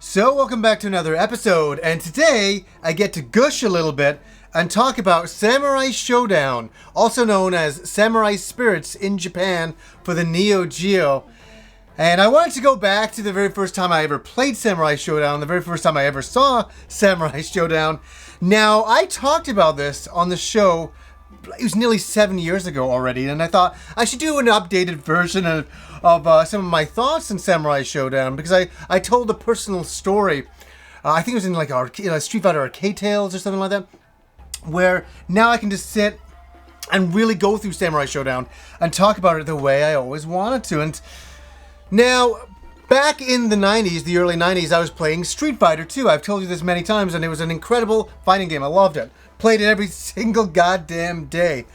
So welcome back to another episode, and today I get to gush a little bit and talk about Samurai Shodown, also known as Samurai Spirits in Japan for the Neo Geo. And I wanted to go back to the very first time I ever played Samurai Shodown, the very first time I ever saw Samurai Shodown. Now, I talked about this on the show, it was nearly 7 years ago already, and I thought I should do an updated version of some of my thoughts on Samurai Shodown, because I told a personal story. I think it was in like Street Fighter Arcade Tales or something like that, where now I can just sit and really go through Samurai Shodown and talk about it the way I always wanted to. And now, back in the 90s, the early 90s, I was playing Street Fighter 2. I've told you this many times, and it was an incredible fighting game. I loved it. Played it every single goddamn day.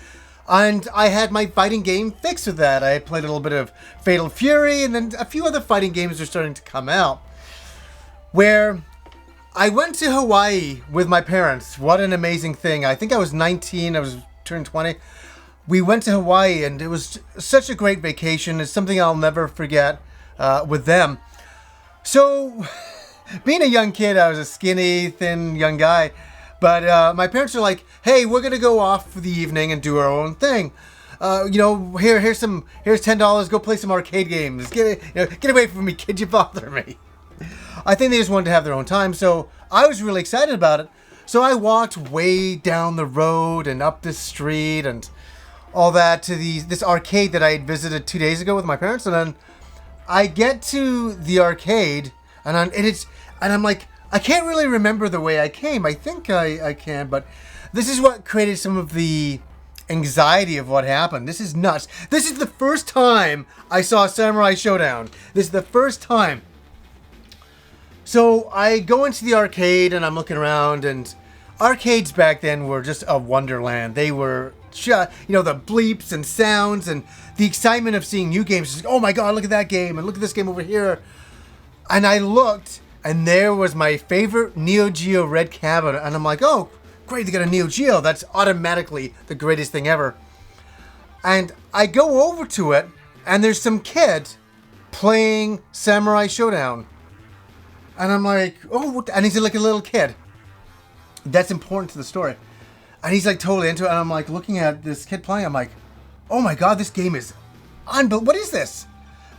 And I had my fighting game fix with that. I had played a little bit of Fatal Fury, and then a few other fighting games are starting to come out. Where I went to Hawaii with my parents. What an amazing thing. I think I was 19, I was turned 20. We went to Hawaii, and it was such a great vacation. It's something I'll never forget with them. So, being a young kid, I was a skinny, thin, young guy. But my parents are like, hey, we're going to go off for the evening and do our own thing. Here's $10, go play some arcade games. Get away from me, kid, you bother me. I think they just wanted to have their own time, so I was really excited about it. So I walked way down the road and up this street and all that to this arcade that I had visited 2 days ago with my parents. And then I get to the arcade, and I'm like, I can't really remember the way I came. I think I can, but this is what created some of the anxiety of what happened. This is nuts. This is the first time I saw Samurai Shodown. This is the first time. So I go into the arcade and I'm looking around, and arcades back then were just a wonderland. They were, the bleeps and sounds and the excitement of seeing new games. Just, oh my God, look at that game, and look at this game over here. And I looked, and there was my favorite Neo Geo red cabinet. And I'm like, oh, great, they got a Neo Geo. That's automatically the greatest thing ever. And I go over to it, and there's some kid playing Samurai Shodown. And I'm like, oh, what? And he's like a little kid. That's important to the story. And he's like totally into it. And I'm like looking at this kid playing. I'm like, oh my God, this game is unbelievable. What is this?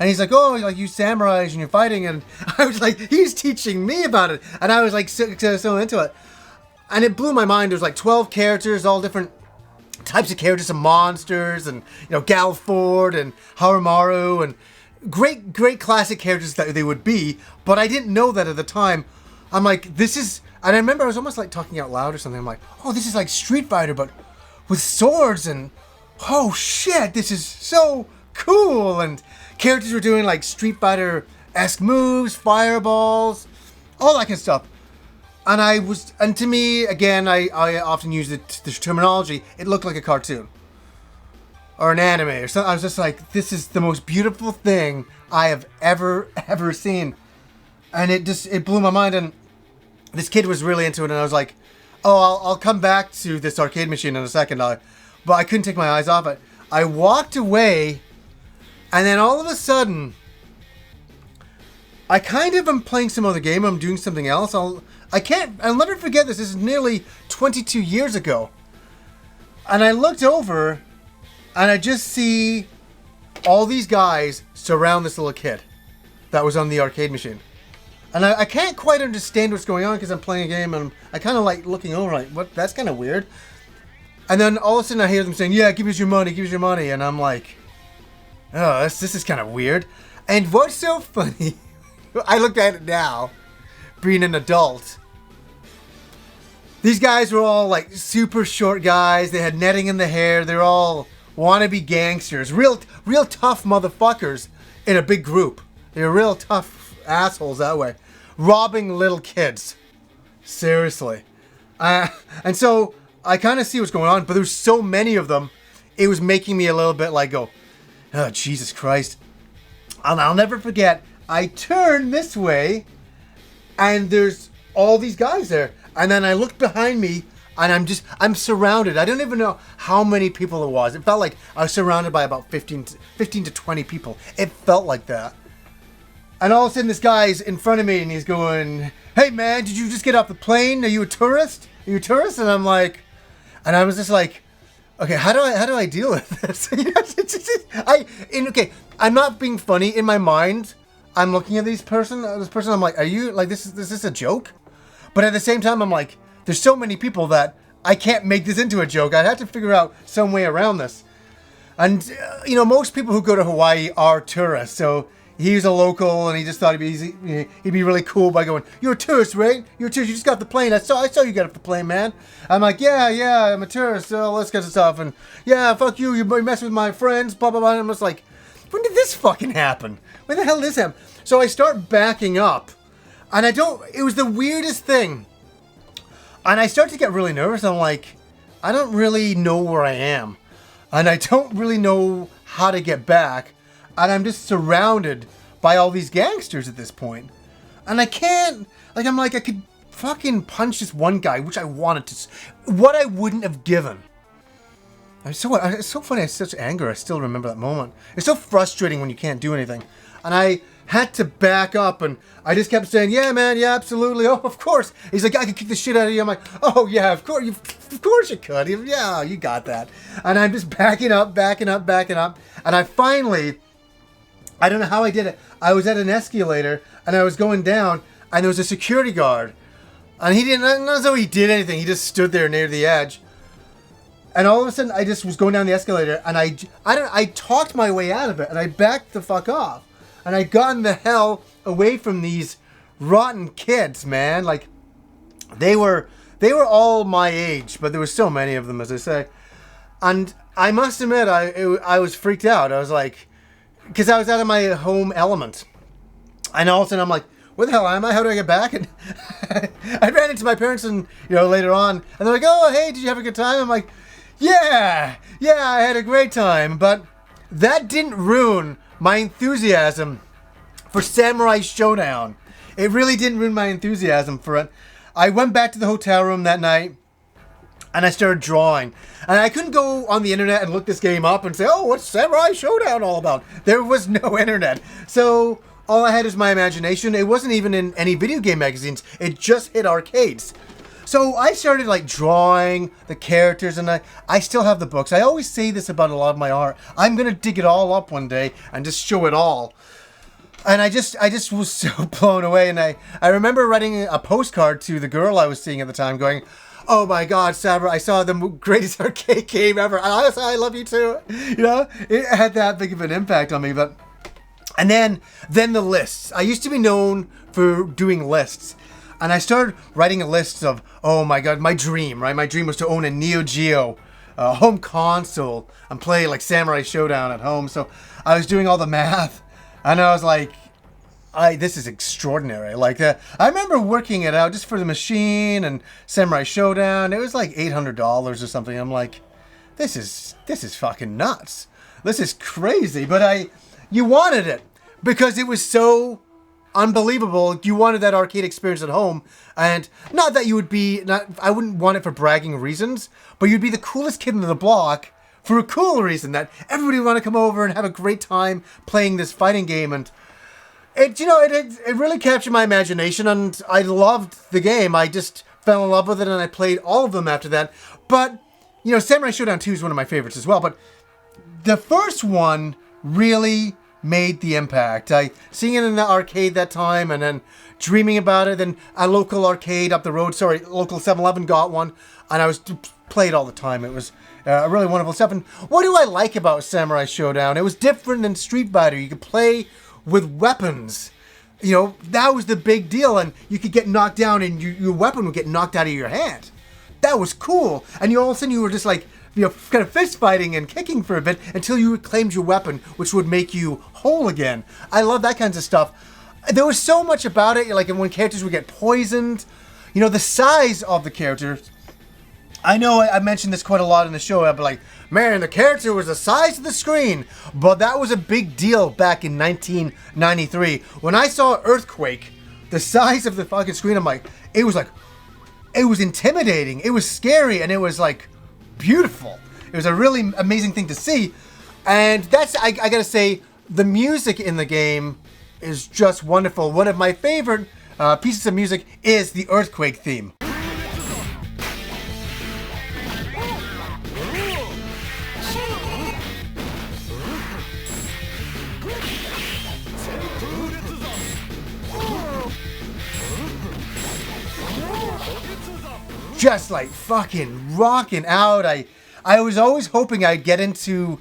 And he's like, oh, like you samurais and you're fighting. And I was like, he's teaching me about it. And I was like so into it. And it blew my mind. There's like 12 characters, all different types of characters, some monsters, and Gal Ford and Harumaru, and great classic characters that they would be. But I didn't know that at the time. I'm like, this is, and I remember I was almost like talking out loud or something. I'm like, oh, this is like Street Fighter, but with swords, and oh shit, this is so cool. And characters were doing like Street Fighter-esque moves, fireballs, all that kind of stuff. And to me, again, I often use the terminology, it looked like a cartoon. Or an anime or something. I was just like, this is the most beautiful thing I have ever seen. And it blew my mind. And this kid was really into it. And I was like, oh, I'll come back to this arcade machine in a second. But I couldn't take my eyes off it. I walked away. And then all of a sudden, I kind of am playing some other game. I'm doing something else. I'll never forget this. This is nearly 22 years ago. And I looked over, and I just see all these guys surround this little kid that was on the arcade machine. And I can't quite understand what's going on because I'm playing a game, and I kind of like looking over, like, what? That's kind of weird. And then all of a sudden I hear them saying, yeah, give us your money. And I'm like, oh, this is kind of weird. And what's so funny, I looked at it now, being an adult. These guys were all like super short guys. They had netting in the hair. They're all wannabe gangsters. Real tough motherfuckers in a big group. They were real tough assholes that way. Robbing little kids. Seriously. And so I kind of see what's going on, but there's so many of them, it was making me a little bit like go, oh, Jesus Christ. And I'll never forget, I turn this way, and there's all these guys there. And then I look behind me, and I'm surrounded. I don't even know how many people it was. It felt like I was surrounded by about 15 to 20 people. It felt like that. And all of a sudden this guy's in front of me and he's going, "Hey man, did you just get off the plane? Are you a tourist? Are you a tourist?" And I'm like, and I was just like, okay, how do I deal with this? Okay, I'm not being funny. In my mind, I'm looking at this person, I'm like, are you, like, is this a joke? But at the same time, I'm like, there's so many people that I can't make this into a joke. I have to figure out some way around this. And, most people who go to Hawaii are tourists, so he's a local, and he just thought he'd be really cool by going, "You're a tourist, right? You're a tourist. You just got off the plane. I saw you get off the plane, man." I'm like, yeah, I'm a tourist. So let's get this stuff. And yeah, fuck you. You mess with my friends. Blah blah blah. And I'm just like, when did this fucking happen? When the hell did this happen? So I start backing up, and it was the weirdest thing. And I start to get really nervous. I'm like, I don't really know where I am, and I don't really know how to get back. And I'm just surrounded by all these gangsters at this point. And I can't, I could fucking punch this one guy, which I wanted to, what I wouldn't have given. It's so funny, I have such anger, I still remember that moment. It's so frustrating when you can't do anything. And I had to back up, and I just kept saying, "Yeah, man, yeah, absolutely, oh, of course." He's like, "I could kick the shit out of you." I'm like, "Oh, yeah, of course you could. Yeah, you got that." And I'm just backing up. And I finally, I don't know how I did it. I was at an escalator, and I was going down, and there was a security guard. And he didn't, not as though he did anything, he just stood there near the edge. And all of a sudden, I just was going down the escalator, and I talked my way out of it, and I backed the fuck off. And I gotten the hell away from these rotten kids, man. Like, they were all my age, but there were so many of them, as I say. And I must admit, I was freaked out. I was like, because I was out of my home element. And all of a sudden I'm like, where the hell am I? How do I get back? And I ran into my parents and, later on, and they're like, "Oh, hey, did you have a good time?" I'm like, yeah, I had a great time. But that didn't ruin my enthusiasm for Samurai Shodown. It really didn't ruin my enthusiasm for it. I went back to the hotel room that night, and I started drawing. And I couldn't go on the internet and look this game up and say, "Oh, what's Samurai Shodown all about?" There was no internet. So all I had is my imagination. It wasn't even in any video game magazines. It just hit arcades. So I started drawing the characters, and I still have the books. I always say this about a lot of my art. I'm going to dig it all up one day and just show it all. And I just was so blown away. And I remember writing a postcard to the girl I was seeing at the time going, "Oh my God, Sabra, I saw the greatest arcade game ever. I love you too." It had that big of an impact on me. And then the lists. I used to be known for doing lists. And I started writing a list of, oh my God, my dream, right? My dream was to own a Neo Geo home console and play Samurai Shodown at home. So I was doing all the math, and I was like, this is extraordinary. I remember working it out just for the machine and Samurai Shodown. It was $800 or something. I'm like, this is fucking nuts. This is crazy. But you wanted it because it was so unbelievable. You wanted that arcade experience at home, and not that you would be, I wouldn't want it for bragging reasons, but you'd be the coolest kid in the block for a cool reason, that everybody would want to come over and have a great time playing this fighting game. And it really captured my imagination, and I loved the game. I just fell in love with it, and I played all of them after that. But Samurai Shodown 2 is one of my favorites as well, but the first one really made the impact. Seeing it in the arcade that time, and then dreaming about it. Then a local arcade up the road, local 7-Eleven got one, and I was played all the time. It was really wonderful stuff. And what do I like about Samurai Shodown? It was different than Street Fighter. You could play with weapons. That was the big deal, and you could get knocked down, and your weapon would get knocked out of your hand. That was cool. And all of a sudden you were just kind of fist fighting and kicking for a bit until you reclaimed your weapon, which would make you whole again. I love that kinds of stuff. There was so much about it, when characters would get poisoned, the size of the characters. I know I mentioned this quite a lot in the show, but man, the character was the size of the screen. But that was a big deal back in 1993. When I saw Earthquake, the size of the fucking screen, it was intimidating, it was scary, and it was beautiful. It was a really amazing thing to see. And that's, I gotta say, the music in the game is just wonderful. One of my favorite pieces of music is the earthquake theme. Just like fucking rocking out. I was always hoping I'd get into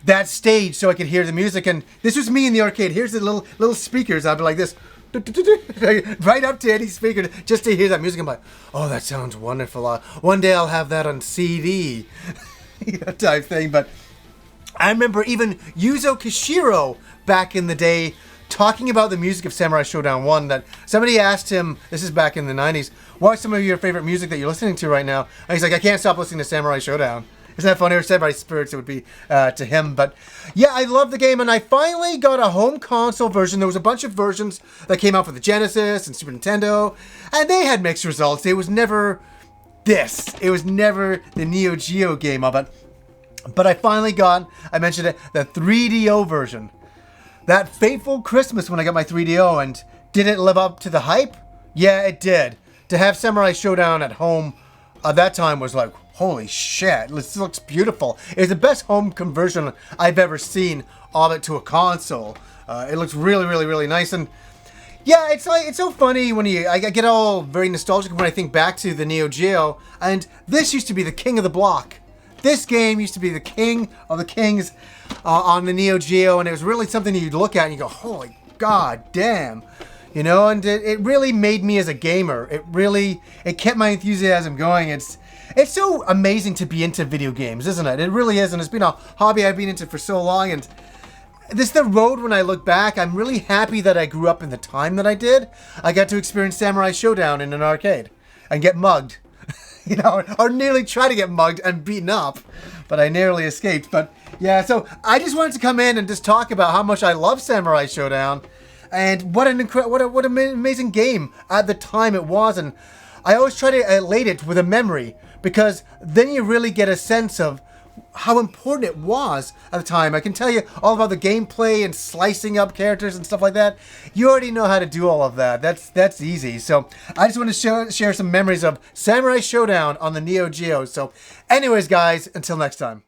that stage so I could hear the music, and this was me in the arcade. Here's the little speakers. I'd be like this, right up to any speaker just to hear that music. I'm like, oh, that sounds wonderful. One day I'll have that on CD, type thing. But I remember even Yuzo Koshiro back in the day talking about the music of Samurai Shodown 1, that somebody asked him, this is back in the 90s, what's some of your favorite music that you're listening to right now? And he's like, I can't stop listening to Samurai Shodown. Isn't that funny? Or Samurai Spirits, it would be to him. But yeah, I love the game, and I finally got a home console version. There was a bunch of versions that came out for the Genesis and Super Nintendo, and they had mixed results. It was never this. It was never the Neo Geo game of it. But I finally got, I mentioned it, the 3DO version. That fateful Christmas when I got my 3DO, and did it live up to the hype? Yeah, it did. To have Samurai Shodown at home at that time was like, holy shit, this looks beautiful. It's the best home conversion I've ever seen of it to a console. It looks really, really, really nice. And yeah, it's so funny when I get all very nostalgic when I think back to the Neo Geo, and this used to be the king of the block. This game used to be the king of the kings on the Neo Geo, and it was really something you'd look at and you go, holy god damn. You know, and it really made me as a gamer. It kept my enthusiasm going. It's so amazing to be into video games, isn't it? It really is, and it's been a hobby I've been into for so long, and this is the road when I look back. I'm really happy that I grew up in the time that I did. I got to experience Samurai Shodown in an arcade and get mugged. You know, or nearly try to get mugged and beaten up, but I narrowly escaped. But yeah, so I just wanted to come in and just talk about how much I love Samurai Shodown, and what an amazing game at the time it was. And I always try to elate it with a memory, because then you really get a sense of how important it was at the time. I can tell you all about the gameplay and slicing up characters and stuff like that. You already know how to do all of that. That's easy. So I just want to share some memories of Samurai Shodown on the Neo Geo. So anyways, guys, until next time.